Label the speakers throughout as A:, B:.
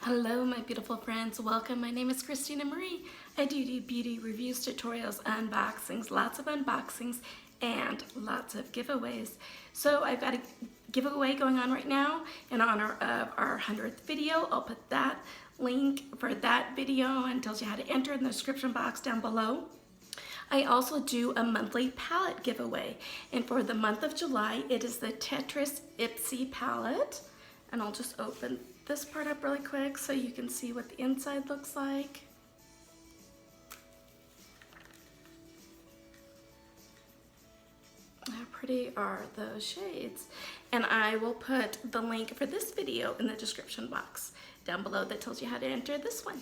A: Hello my beautiful friends, welcome. My name is Christina Marie. I do beauty reviews, tutorials, unboxings, lots of unboxings, and lots of giveaways. So I've got a giveaway going on right now in honor of our 100th video. I'll put that link for that video and tells you how to enter in the description box down below. I also do a monthly palette giveaway, and for the month of July it is the Tetris Ipsy palette, and I'll just open this part up really quick so you can see what the inside looks like. How pretty are those shades? And I will put the link for this video in the description box down below that tells you how to enter this one.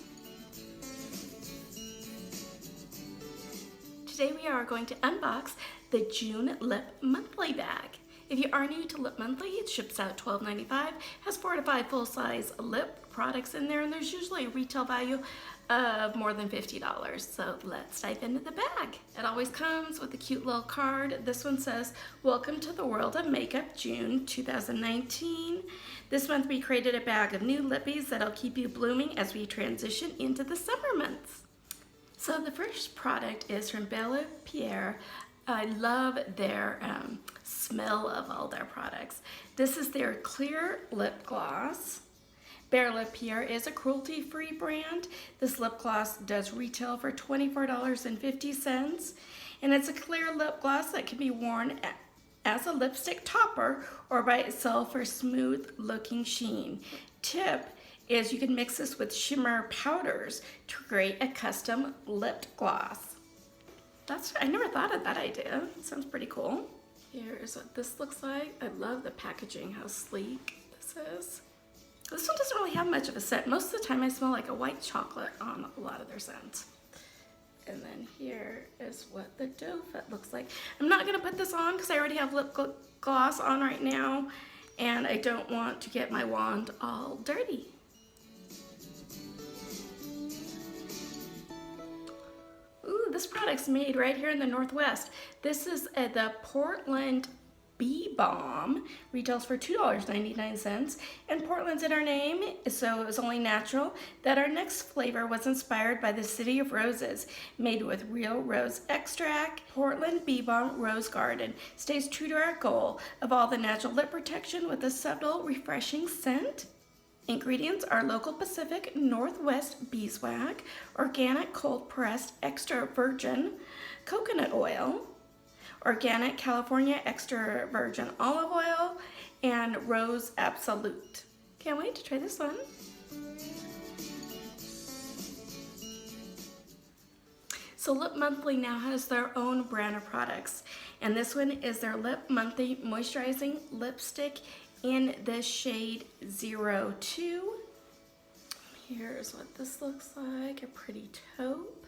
A: Today we are going to unbox the June Lip Monthly bag. If you are new to Lip Monthly, it ships out $12.95, has 4 to 5 full-size lip products in there, and there's usually a retail value of more than $50. So let's dive into the bag. It always comes with a cute little card. This one says, "Welcome to the world of makeup, June 2019. This month we created a bag of new lippies that'll keep you blooming as we transition into the summer months." So the first product is from bellapierre. I love their smell of all their products. This is their clear lip gloss. Bellapierre is a cruelty-free brand. This lip gloss does retail for $24.50, and it's a clear lip gloss that can be worn as a lipstick topper or by itself for smooth looking sheen. Tip is you can mix this with shimmer powders to create a custom lip gloss. I never thought of that idea. Sounds pretty cool. Here's what this looks like. I love the packaging, how sleek this is. This one doesn't really have much of a scent. Most of the time I smell like a white chocolate on a lot of their scents. And then here is what the doe foot looks like. I'm not gonna put this on because I already have lip gloss on right now, and I don't want to get my wand all dirty. This product's made right here in the Northwest. This is the Portland Bee Balm. Retails for $2.99, and Portland's in our name, so it was only natural that our next flavor was inspired by the city of roses, made with real rose extract. Portland Bee Balm Rose Garden stays true to our goal of all the natural lip protection with a subtle, refreshing scent. Ingredients are local Pacific Northwest beeswax, organic cold pressed extra virgin coconut oil, organic California extra virgin olive oil, and rose absolute. Can't wait to try this one. So Lip Monthly now has their own brand of products, and this one is their Lip Monthly Moisturizing Lipstick in the shade 02. Here's what this looks like, a pretty taupe.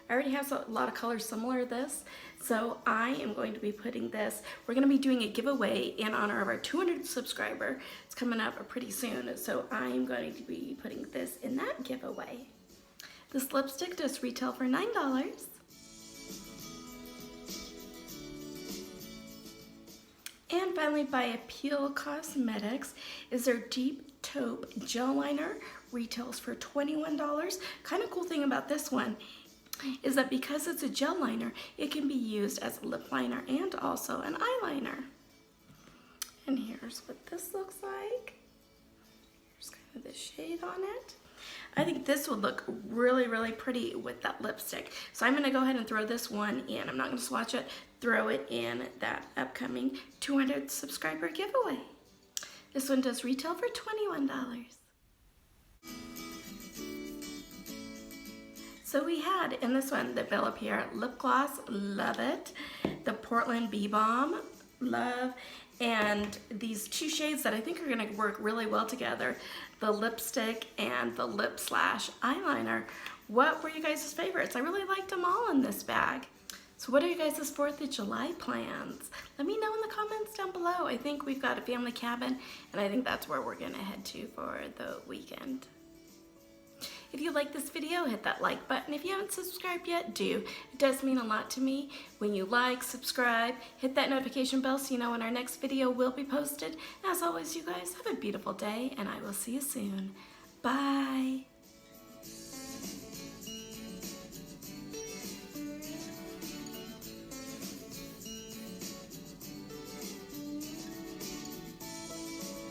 A: I already have a lot of colors similar to this, so I am going to be putting this, we're going to be doing a giveaway in honor of our 200th subscriber. It's coming up pretty soon, so I'm going to be putting this in that giveaway. This lipstick does retail for $9. And finally, by Appeal Cosmetics is their Deep Taupe Gel Liner. Retails for $21. Kind of cool thing about this one is that because it's a gel liner, it can be used as a lip liner and also an eyeliner. And here's what this looks like. Here's kind of the shade on it. I think this would look really, really pretty with that lipstick. So I'm gonna go ahead and throw this one in. I'm not gonna swatch it, throw it in that upcoming 200 subscriber giveaway. This one does retail for $21. So we had in this one the Bellapierre lip gloss, love it. The Portland Bee Balm, love. And these two shades that I think are gonna work really well together, the lipstick and the lip slash eyeliner. What were you guys' favorites? I really liked them all in this bag. So what are you guys' 4th of July plans? Let me know in the comments down below. I think we've got a family cabin, and I think that's where we're gonna head to for the weekend. If you like this video, hit that like button. If you haven't subscribed yet, do. It does mean a lot to me when you like, subscribe, hit that notification bell so you know when our next video will be posted. As always, you guys, have a beautiful day, and I will see you soon. Bye.